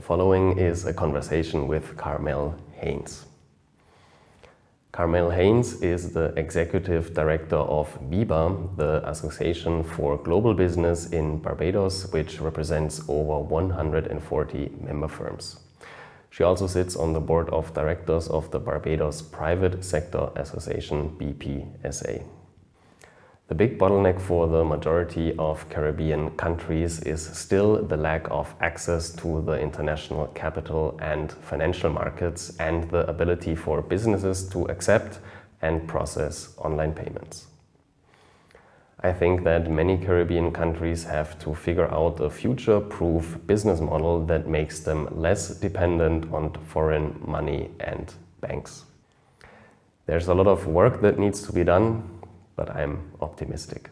following is a conversation with Carmel Haynes. Carmel Haynes is the Executive Director of BIBA, the Association for Global Business in Barbados, which represents over 140 member firms. She also sits on the board of directors of the Barbados Private Sector Association, BPSA. The big bottleneck for the majority of Caribbean countries is still the lack of access to the international capital and financial markets and the ability for businesses to accept and process online payments. I think that many Caribbean countries have to figure out a future-proof business model that makes them less dependent on foreign money and banks. There's a lot of work that needs to be done, but I'm optimistic.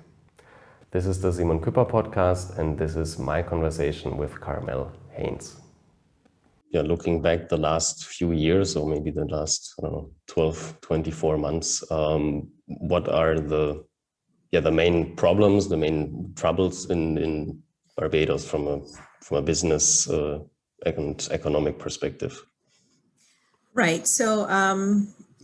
This is the Simon Küpper podcast, and this is my conversation with Carmel Haynes. Yeah, looking back the last few years, or maybe the last 12, 24 months, what are the main problems, the main troubles in Barbados from a business and economic perspective? Right. So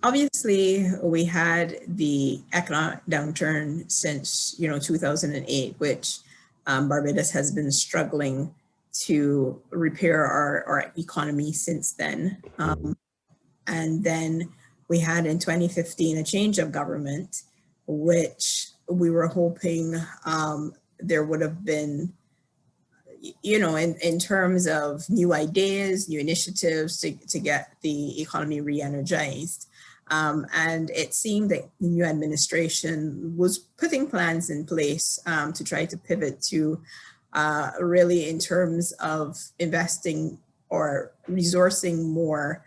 obviously, we had the economic downturn since 2008, which Barbados has been struggling to repair our economy since then. And then we had in 2015 a change of government, which we were hoping there would have been, in terms of new ideas, new initiatives to get the economy re-energized. And it seemed that the new administration was putting plans in place to try to pivot to really in terms of investing or resourcing more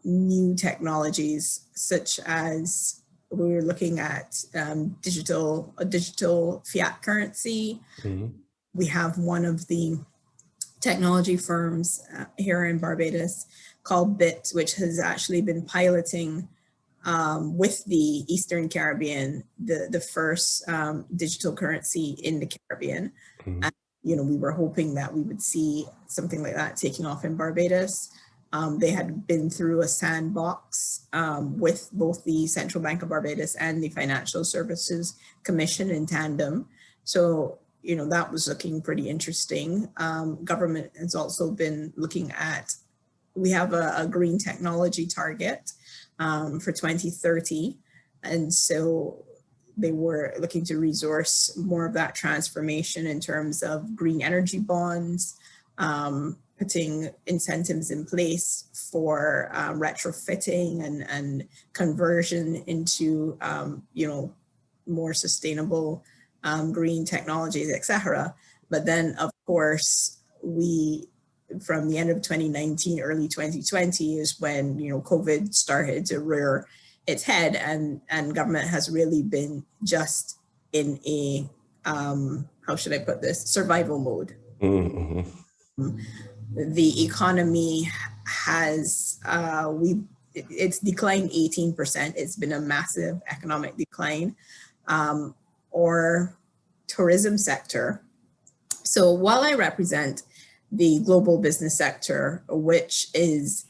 new technologies, such as we were looking at digital fiat currency. Mm-hmm. We have one of the technology firms here in Barbados called BIT, which has actually been piloting with the Eastern Caribbean, the first digital currency in the Caribbean. Mm-hmm. And, we were hoping that we would see something like that taking off in Barbados. They had been through a sandbox with both the Central Bank of Barbados and the Financial Services Commission in tandem. So, that was looking pretty interesting. Government has also been looking at, we have a green technology target for 2030. And so they were looking to resource more of that transformation in terms of green energy bonds, putting incentives in place for retrofitting and conversion into, more sustainable green technologies, etc. But then, of course, from the end of 2019, early 2020 is when, COVID started to rear its head, and government has really been just in a, how should I put this, survival mode. Mm-hmm. The economy has, it's declined 18%. It's been a massive economic decline, or tourism sector. So while I represent the global business sector, which is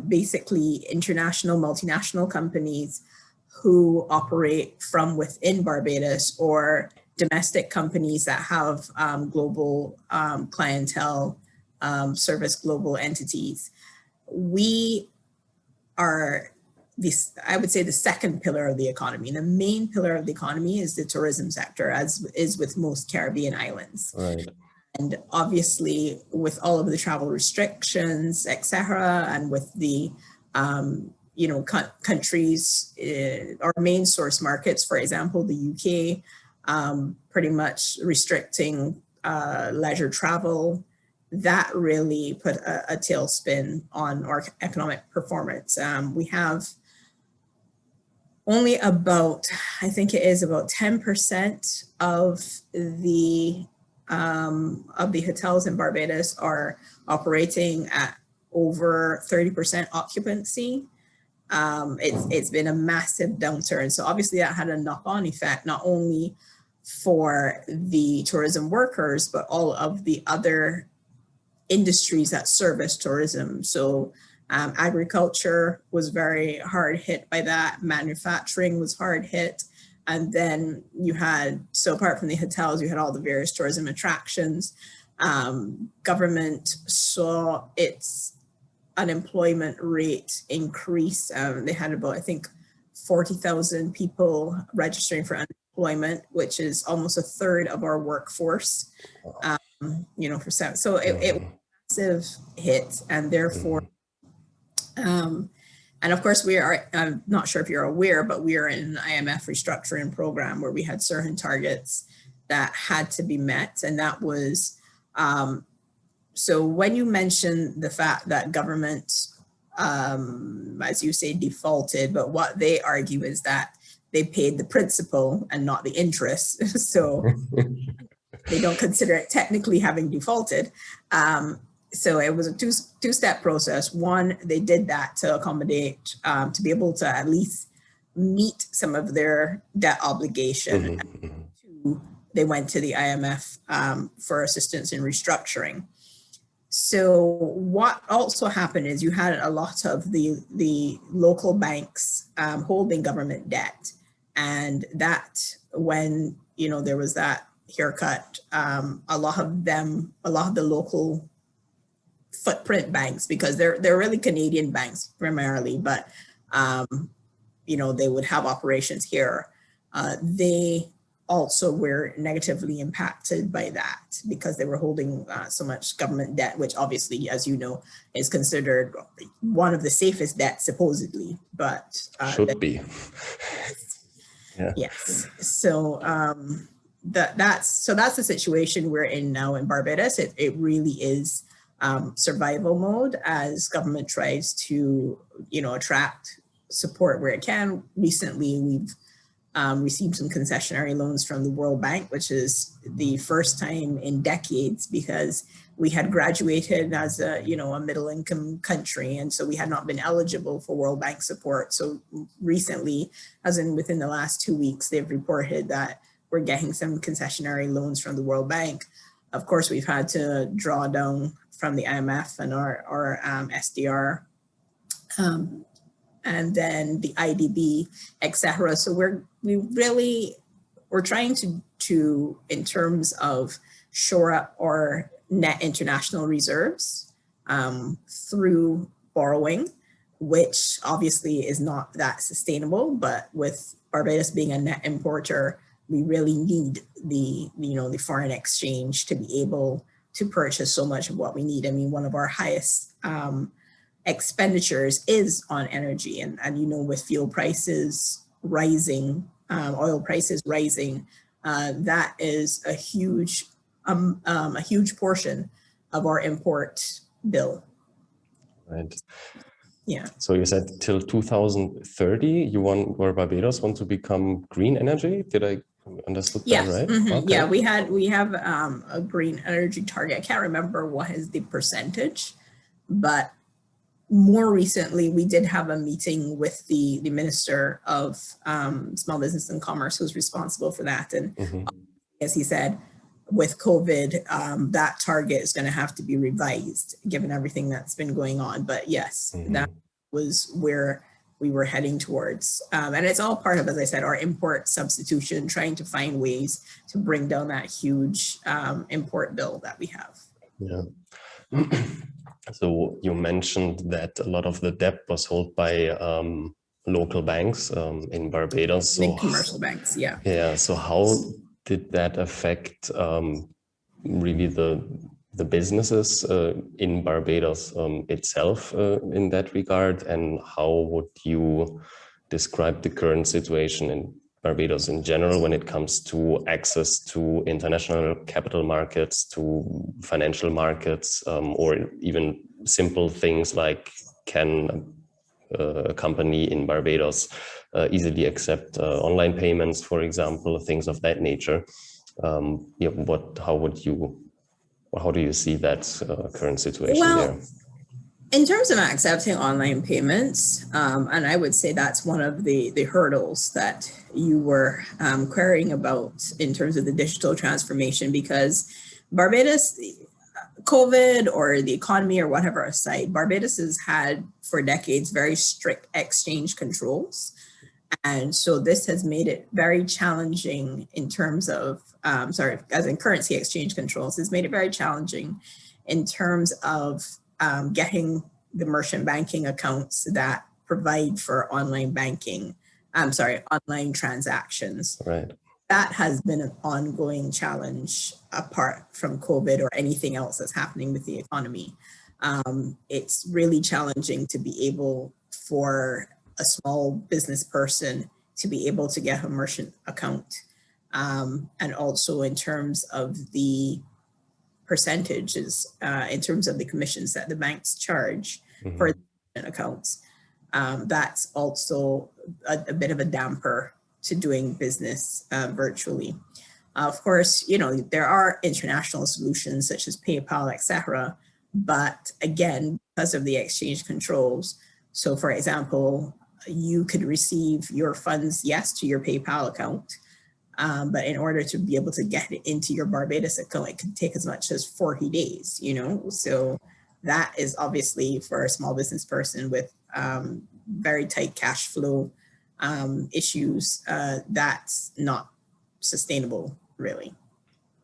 basically international, multinational companies who operate from within Barbados, or domestic companies that have global clientele, service global entities. We are I would say the second pillar of the economy. The main pillar of the economy is the tourism sector, as is with most Caribbean islands. Right. And obviously, with all of the travel restrictions, etc., and with the countries, our main source markets, for example, the UK, pretty much restricting leisure travel, that really put a tailspin on our economic performance. We have only about, I think it is about 10% of the hotels in Barbados are operating at over 30% occupancy. It's been a massive downturn. So obviously that had a knock-on effect, not only for the tourism workers, but all of the other industries that service tourism. So agriculture was very hard hit by that. Manufacturing was hard hit. And then you had, so apart from the hotels, you had all the various tourism attractions. Government saw its unemployment rate increase. They had about, I think, 40,000 people registering for unemployment, which is almost a third of our workforce. For seven. So it was a massive hit, and therefore, and of course we are, I'm not sure if you're aware, but we are in an IMF restructuring program where we had certain targets that had to be met. And that was, so when you mention the fact that government, as you say, defaulted, but what they argue is that they paid the principal and not the interest. So they don't consider it technically having defaulted. So it was a two-step process. One, they did that to accommodate, to be able to at least meet some of their debt obligation. Two, they went to the IMF for assistance in restructuring. So what also happened is you had a lot of the local banks holding government debt. And that, when, there was that haircut, a lot of the local footprint banks, because they're really Canadian banks primarily, but they would have operations here. They also were negatively impacted by that because they were holding so much government debt, which obviously, as you know, is considered one of the safest debts supposedly, but should be. Yeah. Yes. So that's the situation we're in now in Barbados. It really is survival mode as government tries to, attract support where it can. Recently, we've received some concessionary loans from the World Bank, which is the first time in decades, because we had graduated as a middle income country. And so we had not been eligible for World Bank support. So recently, as in within the last 2 weeks, they've reported that we're getting some concessionary loans from the World Bank. Of course, we've had to draw down from the IMF and our SDR, and then the IDB, etc. So we're trying to in terms of shore up our net international reserves through borrowing, which obviously is not that sustainable. But with Barbados being a net importer, we really need the foreign exchange to be able to purchase so much of what we need. I mean, one of our highest expenditures is on energy, and with fuel prices rising, oil prices rising, that is a huge portion of our import bill. Right. Yeah. So you said till 2030, Barbados want to become green energy. Did I understood that right? Mm-hmm. Okay. Yeah, we have a green energy target. I can't remember what is the percentage, but more recently we did have a meeting with the Minister of Small Business and Commerce, who's responsible for that. And as he said, with COVID, that target is going to have to be revised given everything that's been going on. But yes, that was where we were heading towards. And it's all part of, as I said, our import substitution, trying to find ways to bring down that huge import bill that we have. Yeah. So you mentioned that a lot of the debt was held by local banks in Barbados. So big commercial banks, yeah. Yeah. So how did that affect really the businesses in Barbados itself in that regard? And how would you describe the current situation in Barbados in general when it comes to access to international capital markets, to financial markets, or even simple things like can a company in Barbados easily accept online payments, for example, things of that nature? How do you see that current situation there? In terms of accepting online payments, and I would say that's one of the hurdles that you were querying about in terms of the digital transformation, because Barbados COVID or the economy or whatever aside, Barbados has had for decades very strict exchange controls. And so this has made it very challenging in terms of, as in currency exchange controls, has made it very challenging in terms of getting the merchant banking accounts that provide for online banking, online transactions. Right. That has been an ongoing challenge apart from COVID or anything else that's happening with the economy. It's really challenging to be able for a small business person to be able to get a merchant account. And also in terms of the percentages, in terms of the commissions that the banks charge for the accounts, that's also a bit of a damper to doing business virtually. Of course, there are international solutions such as PayPal, etc. But again, because of the exchange controls, so for example, you could receive your funds, yes, to your PayPal account, but in order to be able to get it into your Barbados account, it could take as much as 40 days, So that is obviously for a small business person with very tight cash flow issues, that's not sustainable, really.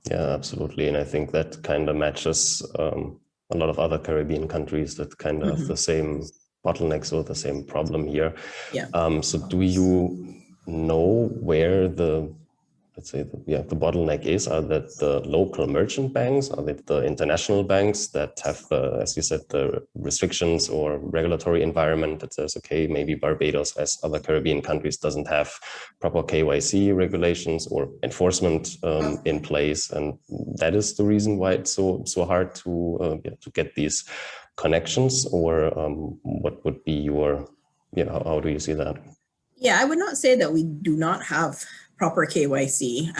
Yeah, absolutely. And I think that kind of matches a lot of other Caribbean countries that kind of have the same bottlenecks or the same problem here. Yeah. So do you know where the, let's say, the bottleneck is? Are that the local merchant banks? Are they the international banks that have, as you said, the restrictions or regulatory environment that says, okay, maybe Barbados, as other Caribbean countries, doesn't have proper KYC regulations or enforcement in place, and that is the reason why it's so hard to get these connections? Or what would be your, how do you see that? Yeah, I would not say that we do not have proper KYC.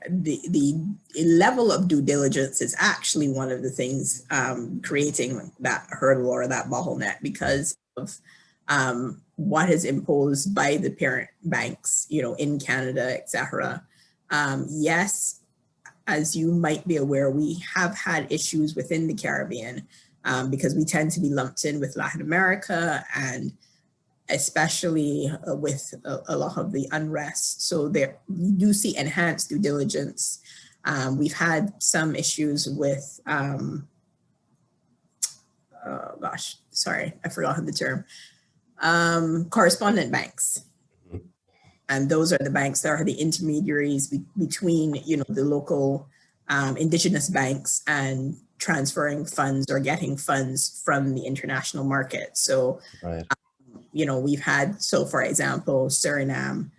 The level of due diligence is actually one of the things creating that hurdle or that bottleneck because of what is imposed by the parent banks, in Canada, etc. Yes, as you might be aware, we have had issues within the Caribbean because we tend to be lumped in with Latin America and especially with a lot of the unrest. So there, we do see enhanced due diligence. We've had some issues with, I forgot the term, correspondent banks. And those are the banks that are the intermediaries between, the local indigenous banks and transferring funds or getting funds from the international market. So, right. We've had, so for example, Suriname,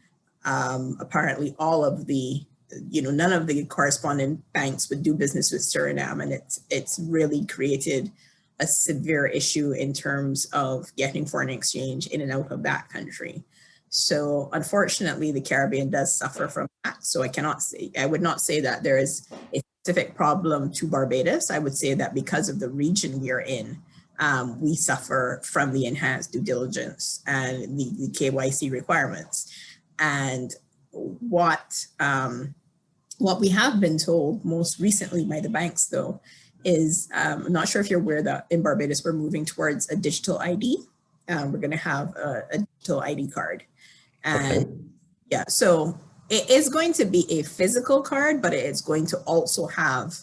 apparently all of the, none of the correspondent banks would do business with Suriname. And it's really created a severe issue in terms of getting foreign exchange in and out of that country. So unfortunately, the Caribbean does suffer from that. So I would not say that there is a specific problem to Barbados. I would say that because of the region we are in, we suffer from the enhanced due diligence and the KYC requirements. And what we have been told most recently by the banks, though, is I'm not sure if you're aware that in Barbados we're moving towards a digital ID. We're going to have a digital ID card, and yeah, so it is going to be a physical card, but it is going to also have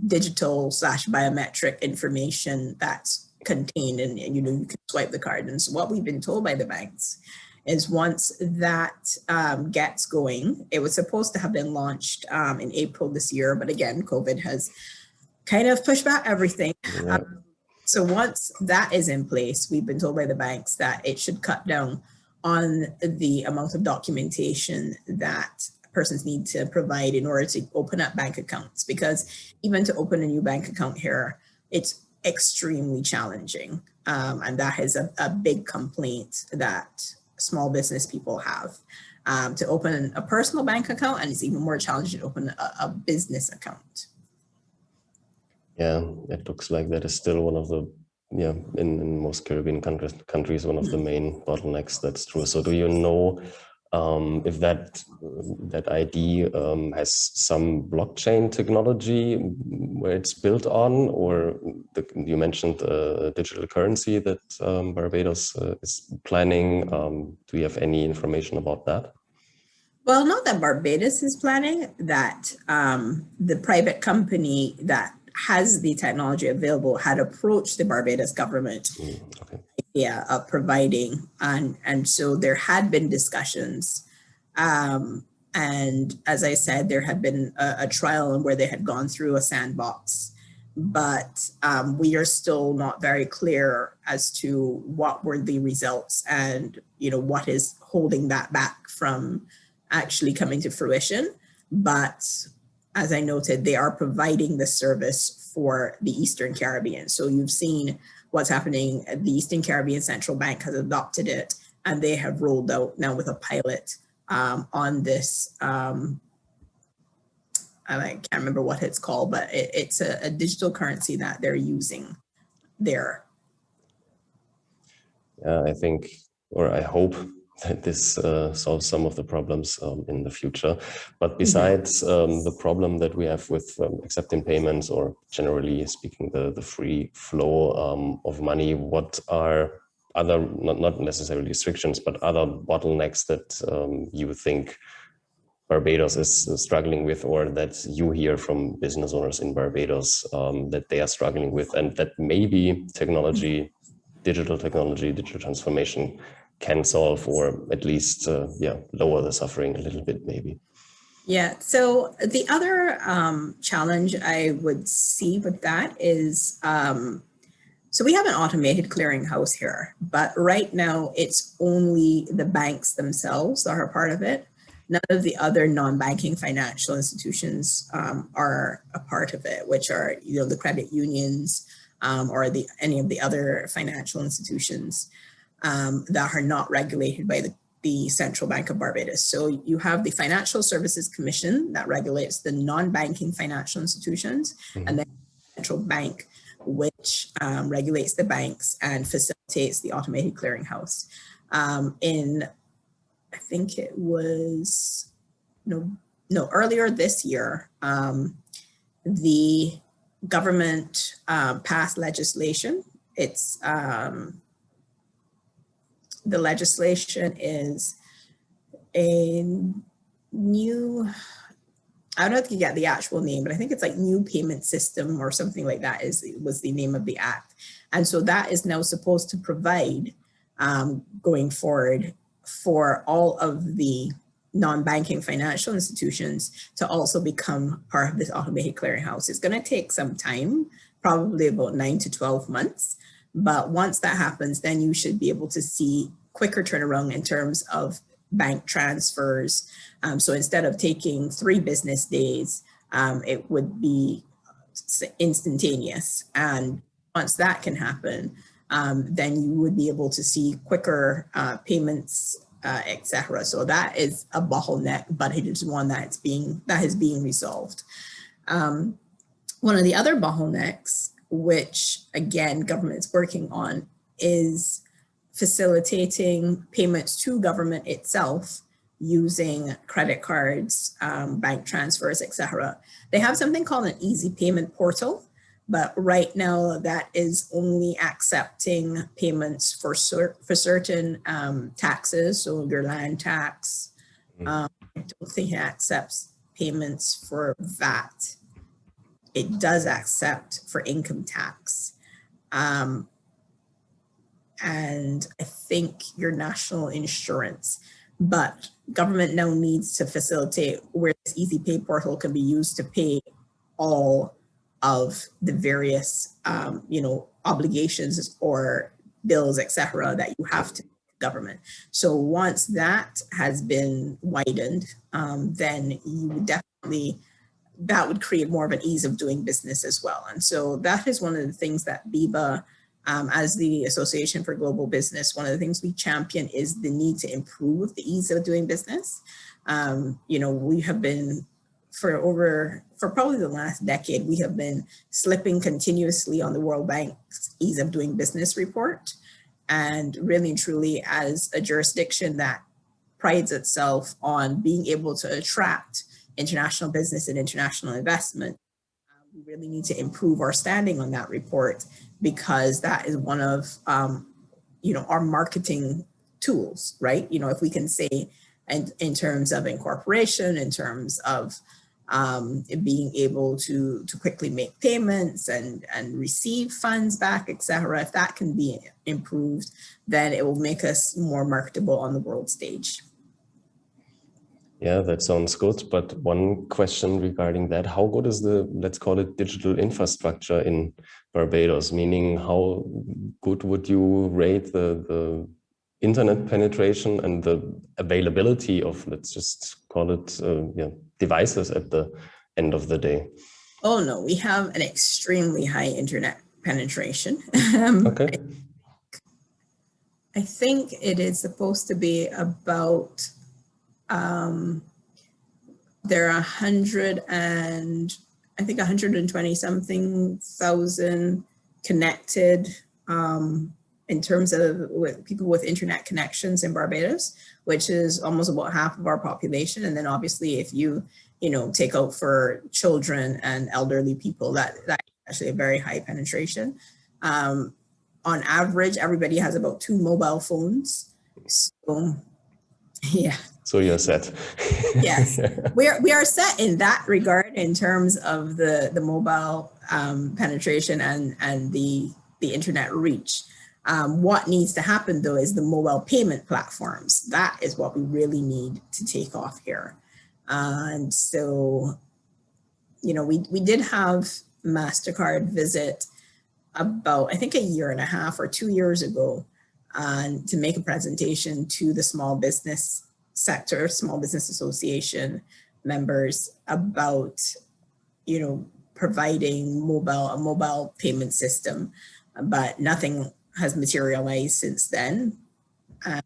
digital/biometric information that's contained, and you can swipe the card. And so what we've been told by the banks is once that gets going, it was supposed to have been launched in April this year, but again, COVID has kind of pushed back everything. Yeah. So once that is in place, we've been told by the banks that it should cut down on the amount of documentation that persons need to provide in order to open up bank accounts, because even to open a new bank account here, it's extremely challenging. And that is a big complaint that small business people have. To open a personal bank account, and it's even more challenging to open a business account. Yeah, it looks like that is still one of the, in most Caribbean countries, one of the main bottlenecks. That's true. So do you know if that ID has some blockchain technology where it's built on, or you mentioned digital currency that Barbados is planning. Do you have any information about that? Well, not that Barbados is planning, that the private company that has the technology available had approached the Barbados government Okay. of providing, and so there had been discussions. And as I said, there had been a trial where they had gone through a sandbox, but we are still not very clear as to what were the results and, you know, what is holding that back from actually coming to fruition. But as I noted, they are providing the service for the Eastern Caribbean. So you've seen what's happening. The Eastern Caribbean Central Bank has adopted it, and they have rolled out now with a pilot on this. I can't remember what it's called, but it's a digital currency that they're using there. I think, or I hope that this solves some of the problems in the future. But besides the problem that we have with accepting payments, or generally speaking, the free flow of money, what are other, not necessarily restrictions, but other bottlenecks that you think Barbados is struggling with, or that you hear from business owners in Barbados that they are struggling with, and that maybe technology, digital transformation can solve, or at least lower the suffering a little bit, maybe? Yeah, so the other challenge I would see with that is, so we have an automated clearinghouse here, but right now it's only the banks themselves that are part of it. None of the other non-banking financial institutions are a part of it, which are, you know, the credit unions or any of the other financial institutions that are not regulated by the Central Bank of Barbados. So you have the Financial Services Commission that regulates the non-banking financial institutions, and then the Central Bank, which regulates the banks and facilitates the automated clearinghouse. I think it was, earlier this year, the government passed legislation. It's the legislation is a new, I don't know if you get the actual name, but I think it's like new payment system or something like that was the name of the act. And so that is now supposed to provide going forward for all of the non-banking financial institutions to also become part of this automated clearinghouse. It's going to take some time, probably about 9 to 12 months. But once that happens, then you should be able to see quicker turnaround in terms of bank transfers. So instead of taking 3 business days, it would be instantaneous. And once that can happen, then you would be able to see quicker payments, etc. So that is a bottleneck, but it is one that is being resolved. One of the other bottlenecks, which again government is working on, is facilitating payments to government itself using credit cards, bank transfers, etc. They have something called an easy payment portal, but right now that is only accepting payments for certain taxes, so your land tax. I don't think it accepts payments for VAT. It does accept for income tax. And I think your national insurance, but government now needs to facilitate where this easy pay portal can be used to pay all of the various, obligations or bills, etc., that you have to government. So once that has been widened, then you would definitely, that would create more of an ease of doing business as well. And so that is one of the things that BIBA, as the Association for Global Business, one of the things we champion is the need to improve the ease of doing business. We have been, for probably the last decade, we have been slipping continuously on the World Bank's ease of doing business report. And really and truly, as a jurisdiction that prides itself on being able to attract international business and international investment. We really need to improve our standing on that report, because that is one of our marketing tools, right? If we can say, and in terms of incorporation, in terms of being able to quickly make payments and receive funds back, etc. If that can be improved, then it will make us more marketable on the world stage. Yeah, that sounds good. But one question regarding that, how good is the, let's call it, digital infrastructure in Barbados? Meaning, how good would you rate the internet penetration and the availability of, let's just call it, devices at the end of the day? Oh no, we have an extremely high internet penetration. Okay. I think it is supposed to be about, there are 120 something thousand connected in terms of people with internet connections in Barbados, which is almost about half of our population. And then obviously if you take out for children and elderly people, that's actually a very high penetration. On average, everybody has about 2 mobile phones. So yeah. So you're set. Yes, we are set in that regard in terms of the mobile penetration and the internet reach. What needs to happen though is the mobile payment platforms. That is what we really need to take off here. And so, we did have MasterCard visit about, I think, 1.5 years or 2 years ago to make a presentation to the small business sector, Small Business Association members about, providing a mobile payment system, but nothing has materialized since then.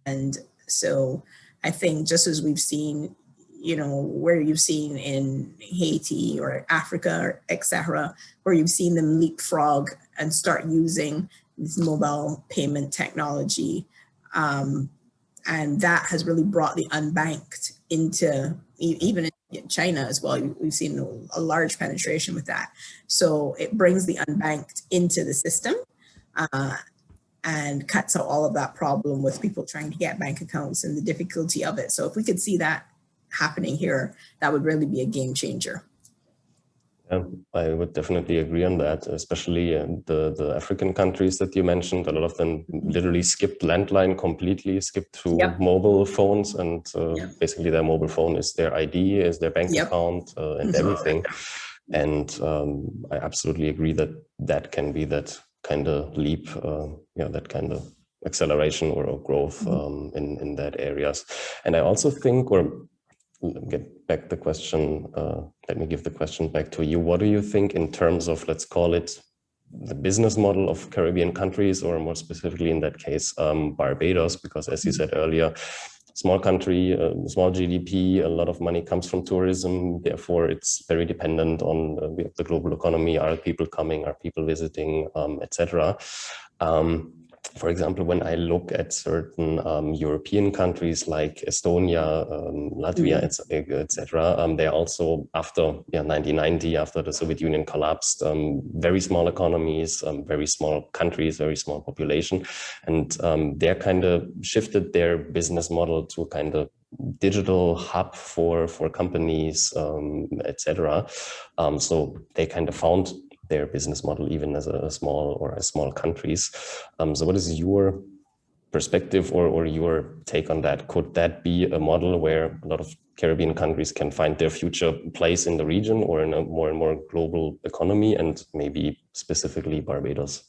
And so I think just as we've seen, where you've seen in Haiti or Africa, or et cetera, where you've seen them leapfrog and start using this mobile payment technology. And that has really brought the unbanked into, even in China as well, we've seen a large penetration with that. So it brings the unbanked into the system and cuts out all of that problem with people trying to get bank accounts and the difficulty of it. So if we could see that happening here, that would really be a game changer. Yeah, I would definitely agree on that, especially the African countries that you mentioned. A lot of them literally skipped landline completely, skipped to mobile phones, and basically their mobile phone is their ID, is their bank account, and everything. And I absolutely agree that can be that kind of leap, that kind of acceleration or growth in that areas. And I also think, or get back the question, let me give the question back to you. What do you think in terms of, let's call it, the business model of Caribbean countries, or more specifically in that case, Barbados? Because as you said earlier, small country, small GDP, a lot of money comes from tourism. Therefore, it's very dependent on the global economy. Are people coming? Are people visiting, etc.? For example, when I look at certain European countries like Estonia, Latvia, etc., they're also, after 1990, after the Soviet Union collapsed, very small economies, very small countries, very small population, and they're kind of shifted their business model to a kind of digital hub for companies, etc. So they kind of found their business model even as a small countries. So what is your perspective or your take on that? Could that be a model where a lot of Caribbean countries can find their future place in the region or in a more and more global economy, and maybe specifically Barbados?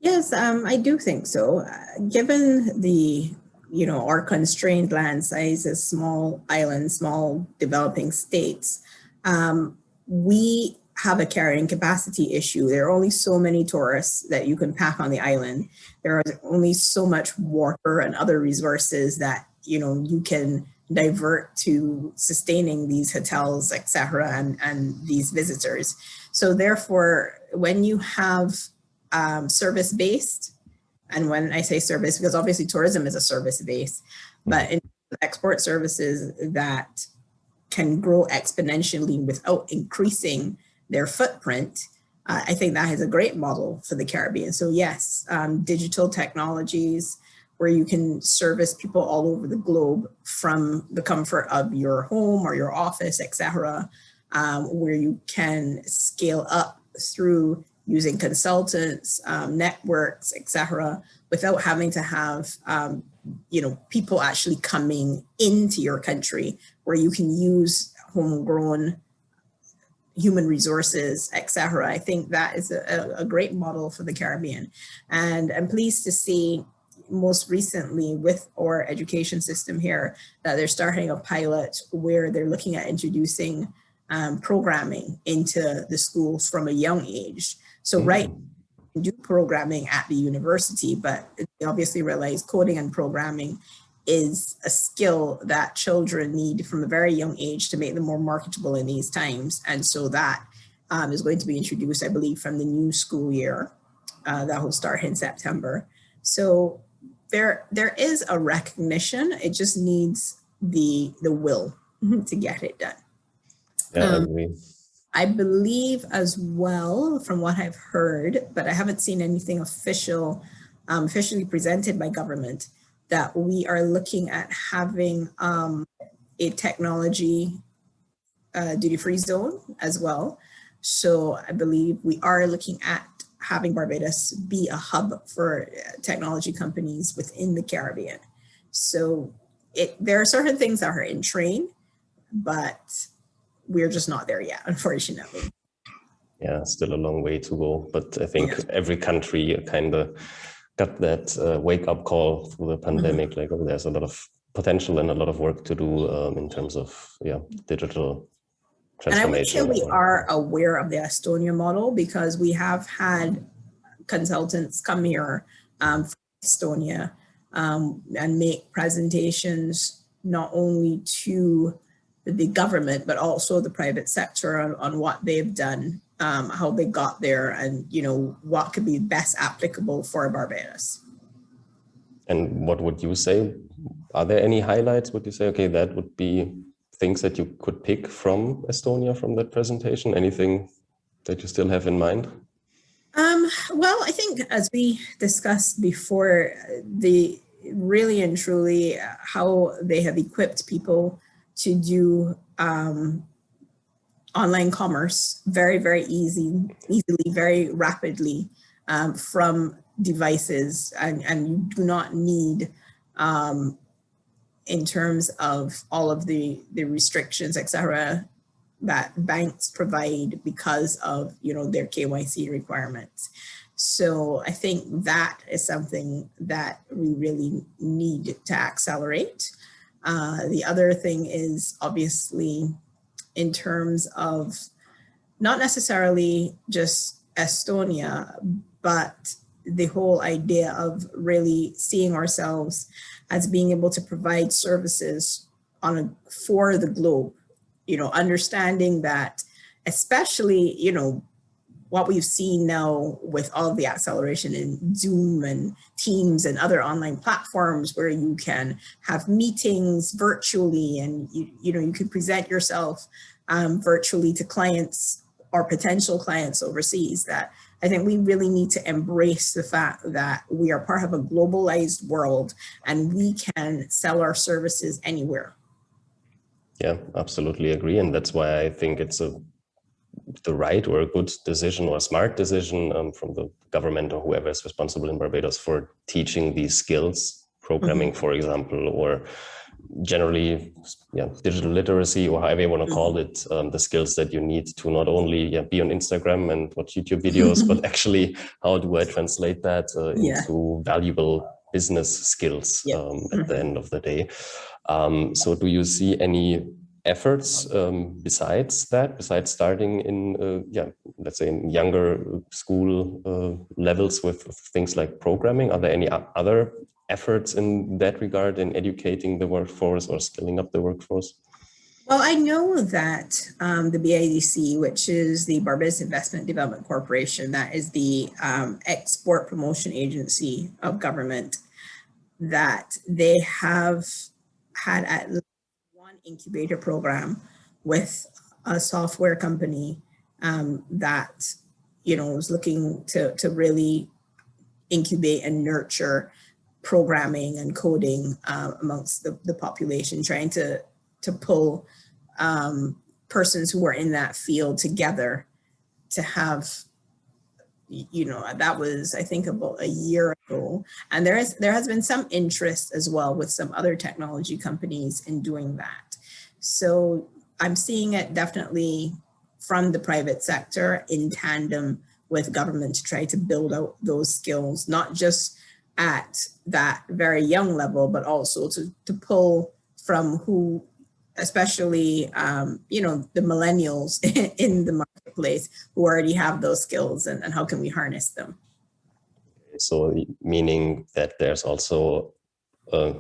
Yes, I do think so. Given the our constrained land size as small islands, small developing states, we have a carrying capacity issue. There are only so many tourists that you can pack on the island. There is only so much water and other resources that you can divert to sustaining these hotels, etc., and these visitors. So therefore, when you have service-based, and when I say service, because obviously tourism is a service base, but in export services that can grow exponentially without increasing their footprint, I think that is a great model for the Caribbean. So yes, digital technologies where you can service people all over the globe from the comfort of your home or your office, etc., where you can scale up through using consultants, networks, etc., without having to have people actually coming into your country, where you can use homegrown human resources, etc. I think that is a great model for the Caribbean. And I'm pleased to see most recently with our education system here that they're starting a pilot where they're looking at introducing programming into the schools from a young age. So right, you do programming at the university, but they obviously realize coding and programming is a skill that children need from a very young age to make them more marketable in these times. And so that is going to be introduced, I believe, from the new school year that will start in September. So there is a recognition. It just needs the will to get it done. Yeah, I agree. I believe as well, from what I've heard, but I haven't seen anything officially presented by government, that we are looking at having a technology duty-free zone as well. So I believe we are looking at having Barbados be a hub for technology companies within the Caribbean. So there are certain things that are in train, but we're just not there yet, unfortunately. Yeah, still a long way to go. But I think every country kind of got that wake-up call through the pandemic, like, oh, there's a lot of potential and a lot of work to do in terms of digital transformation. And I would say we are aware of the Estonia model because we have had consultants come here from Estonia and make presentations not only to the government, but also the private sector on what they've done, how they got there, and what could be best applicable for Barbados. And what would you say? Are there any highlights? Would you say, okay, that would be things that you could pick from Estonia from that presentation? Anything that you still have in mind? Well, I think as we discussed before, really and truly how they have equipped people to do online commerce very, very easily, very rapidly from devices, and you do not need, in terms of all of the restrictions, etc., that banks provide because of their KYC requirements. So I think that is something that we really need to accelerate. The other thing is obviously in terms of not necessarily just Estonia, but the whole idea of really seeing ourselves as being able to provide services for the globe, understanding that especially, what we've seen now with all of the acceleration in Zoom and Teams and other online platforms where you can have meetings virtually and you can present yourself virtually to clients or potential clients overseas, that I think we really need to embrace the fact that we are part of a globalized world and we can sell our services anywhere. Yeah, absolutely agree. And that's why I think it's the right or a good decision or a smart decision from the government or whoever is responsible in Barbados for teaching these skills, programming, for example, or generally digital literacy, or however you want to call it, the skills that you need to not only be on Instagram and watch YouTube videos, but actually how do I translate that into valuable business skills at the end of the day. So do you see any efforts besides starting in, let's say in younger school levels with things like programming? Are there any other efforts in that regard in educating the workforce or skilling up the workforce? Well, I know that the BIDC, which is the Barbados Investment Development Corporation, that is the export promotion agency of government, that they have had at least one incubator program with a software company that, was looking to really incubate and nurture programming and coding amongst the population, trying to pull persons who were in that field together to have, that was, I think, about a year ago. And there has been some interest as well with some other technology companies in doing that. So I'm seeing it definitely from the private sector in tandem with government to try to build out those skills, not just at that very young level, but also to pull from who, especially, the millennials in the marketplace who already have those skills, and how can we harness them? So meaning that there's also a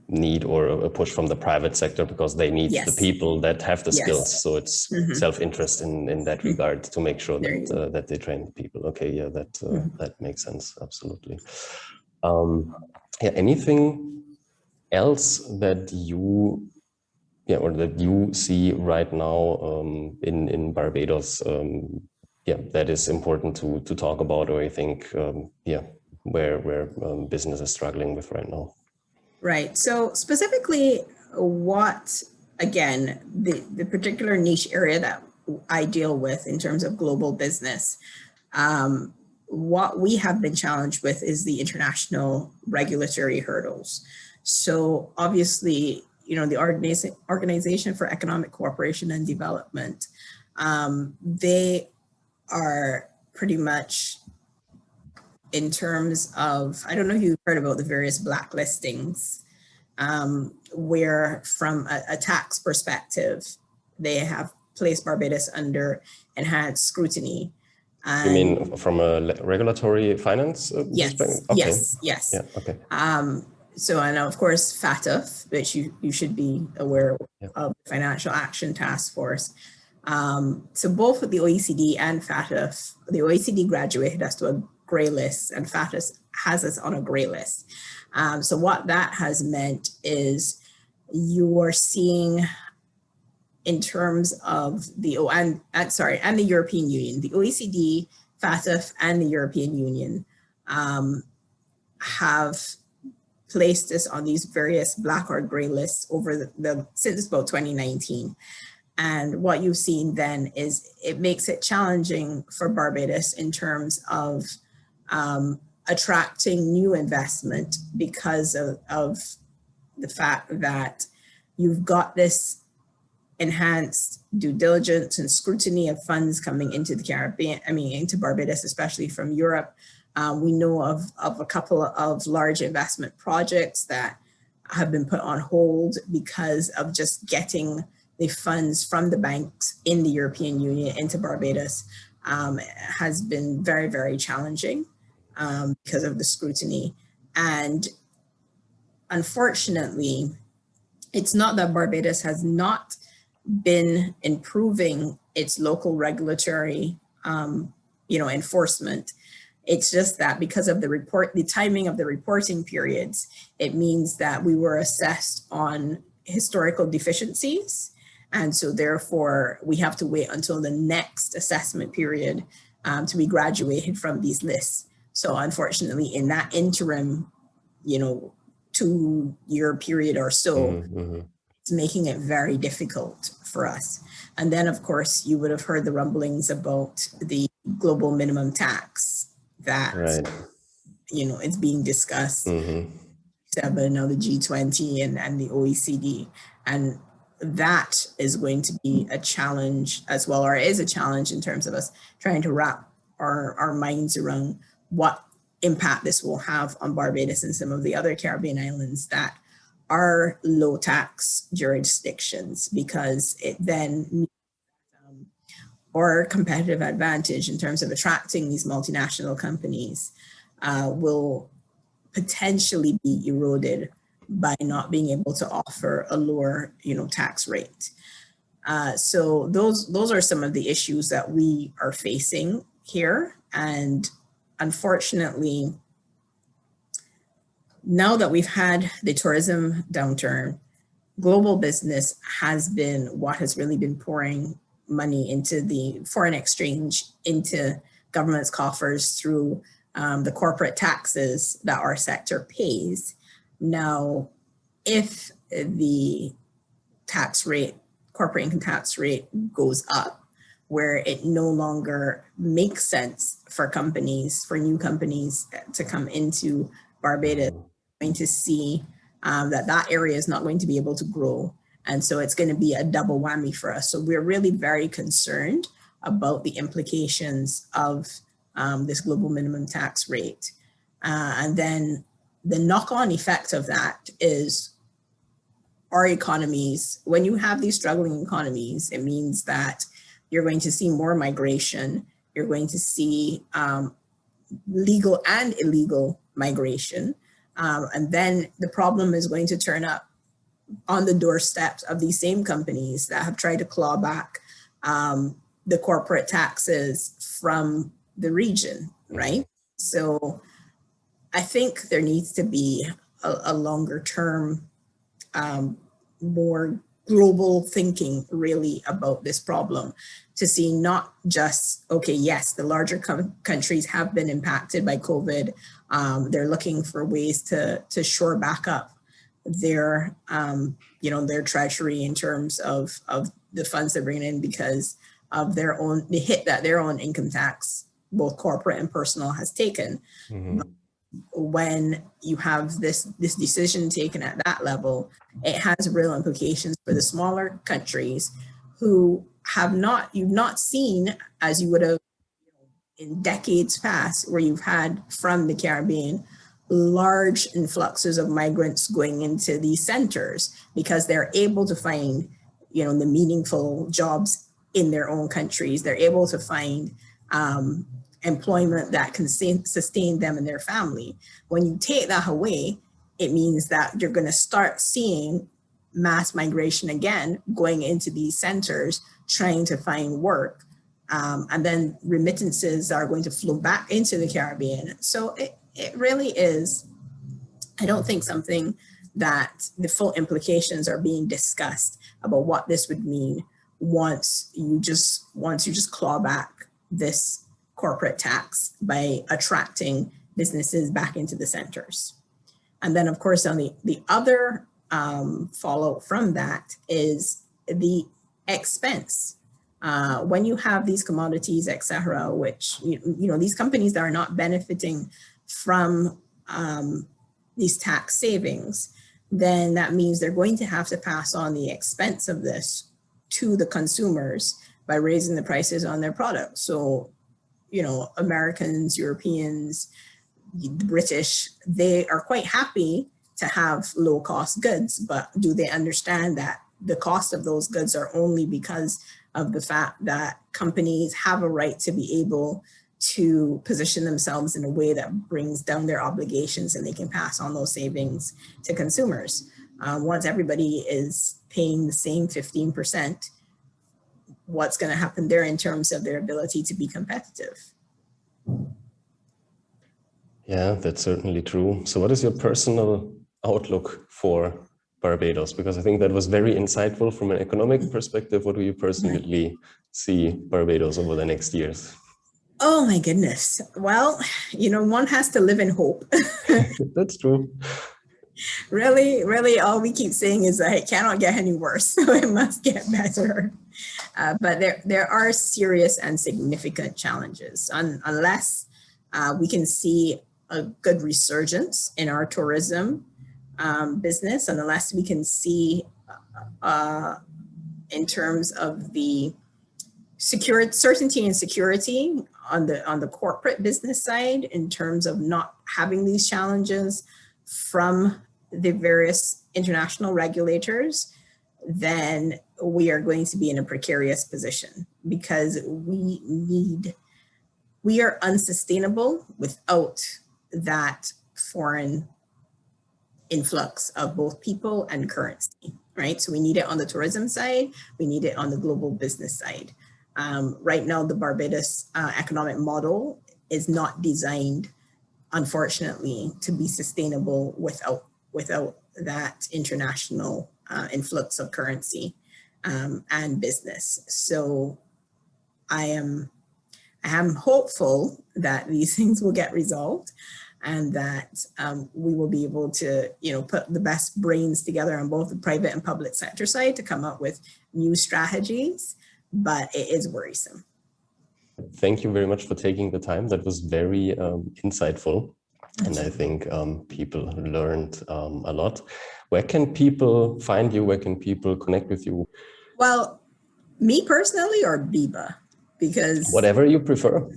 need or a push from the private sector because they need the people that have the skills. So it's self-interest in that regard to make sure that they train people. Okay, yeah, that makes sense. Absolutely. Anything else that you see right now in Barbados that is important to talk about, or you think where business is struggling with right now? Right. So specifically, what, again, the particular niche area that I deal with in terms of global business, what we have been challenged with is the international regulatory hurdles. So obviously, the Organization for Economic Cooperation and Development, they are pretty much, in terms of, I don't know if you've heard about the various blacklistings, where from a tax perspective, they have placed Barbados under enhanced scrutiny. You mean from a regulatory finance perspective? Okay. Yes. Yeah, okay. So I know, of course, FATF, which you should be aware of, Financial Action Task Force. So both with the OECD and FATF, the OECD graduated us to a gray list, and FATF has us on a gray list. So what that has meant is you are seeing, in terms of the and the European Union, the OECD, FATF, and the European Union have placed us on these various black or gray lists over since about 2019. And what you've seen then is it makes it challenging for Barbados in terms of attracting new investment because of the fact that you've got this enhanced due diligence and scrutiny of funds coming into the Caribbean, into Barbados, especially from Europe. We know of a couple of large investment projects that have been put on hold because of just getting the funds from the banks in the European Union into Barbados has been very, very challenging because of the scrutiny. And unfortunately, it's not that Barbados has not been improving its local regulatory enforcement. It's just that because of the timing of the reporting periods, it means that we were assessed on historical deficiencies. And so therefore, we have to wait until the next assessment period to be graduated from these lists. So unfortunately, in that interim, 2-year period or so, it's making it very difficult for us. And then, of course, you would have heard the rumblings about the global minimum tax that, it's being discussed, G7 or the G20 and the OECD. And that is going to be a challenge as well, or is a challenge in terms of us trying to wrap our minds around what impact this will have on Barbados and some of the other Caribbean islands that are low tax jurisdictions, because it then our competitive advantage in terms of attracting these multinational companies will potentially be eroded by not being able to offer a lower, tax rate. So those are some of the issues that we are facing here. And unfortunately, now that we've had the tourism downturn, global business has been what has really been pouring money into the foreign exchange, into government's coffers through the corporate taxes that our sector pays. Now, if the tax rate, corporate income tax rate goes up, where it no longer makes sense for companies, for new companies to come into Barbados, going to see that area is not going to be able to grow. And so it's going to be a double whammy for us. So we're really very concerned about the implications of this global minimum tax rate. And then the knock-on effect of that is our economies. When you have these struggling economies, it means that you're going to see more migration. You're going to see legal and illegal migration. And then the problem is going to turn up on the doorsteps of these same companies that have tried to claw back the corporate taxes from the region, right? So I think there needs to be a longer term, more global thinking really about this problem, to see not just, okay, yes, the larger countries have been impacted by COVID. They're looking for ways to shore back up their, their treasury in terms of the funds they're bringing in because of the hit that their own income tax, both corporate and personal, has taken. Mm-hmm. When you have this decision taken at that level, it has real implications for the smaller countries who you've not seen, as you would have in decades past, where you've had from the Caribbean large influxes of migrants going into these centers because they're able to find, the meaningful jobs in their own countries. They're able to find employment that can sustain them and their family. When you take that away, it means that you're going to start seeing mass migration again, going into these centers, trying to find work. And then remittances are going to flow back into the Caribbean. So it really is, I don't think, something that the full implications are being discussed about what this would mean once you just claw back this corporate tax by attracting businesses back into the centers. And then, of course, on the other fallout from that is the expense. When you have these commodities, et cetera, which, these companies that are not benefiting from these tax savings, then that means they're going to have to pass on the expense of this to the consumers by raising the prices on their products. So, Americans, Europeans, the British, they are quite happy to have low cost goods, but do they understand that the cost of those goods are only because of the fact that companies have a right to be able to position themselves in a way that brings down their obligations and they can pass on those savings to consumers? Once everybody is paying the same 15%, what's going to happen there in terms of their ability to be competitive? Yeah, that's certainly true. So what is your personal outlook for Barbados? Because I think that was very insightful from an economic perspective. What do you personally see Barbados over the next years? Oh my goodness. Well, one has to live in hope. That's true. Really, all we keep saying is that it cannot get any worse, so it must get better. But there are serious and significant challenges. Unless we can see a good resurgence in our tourism business, and unless we can see in terms of the certainty and security on the corporate business side, in terms of not having these challenges from the various international regulators, then we are going to be in a precarious position, because we are unsustainable without that foreign influx of both people and currency, right? So we need it on the tourism side, we need it on the global business side. Right now, the Barbados economic model is not designed unfortunately, to be sustainable without that international influx of currency and business. So I am hopeful that these things will get resolved, and that we will be able to, put the best brains together on both the private and public sector side to come up with new strategies, but it is worrisome. Thank you very much for taking the time. That was very insightful. And I think people learned a lot. Where can people find you? Where can people connect with you? Well, me personally or BIBA? Because whatever you prefer.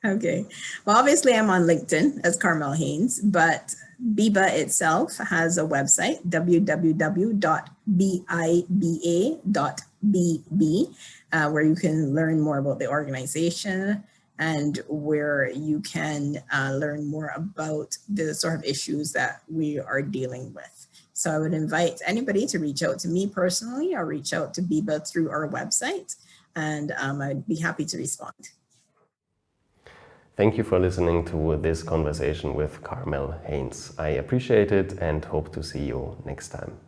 Okay. Well, obviously I'm on LinkedIn as Carmel Haynes, but BIBA itself has a website, www.biba.bb, where you can learn more about the organization and where you can learn more about the sort of issues that we are dealing with. So I would invite anybody to reach out to me personally or reach out to BIBA through our website, and I'd be happy to respond. Thank you for listening to this conversation with Carmel Haynes. I appreciate it and hope to see you next time.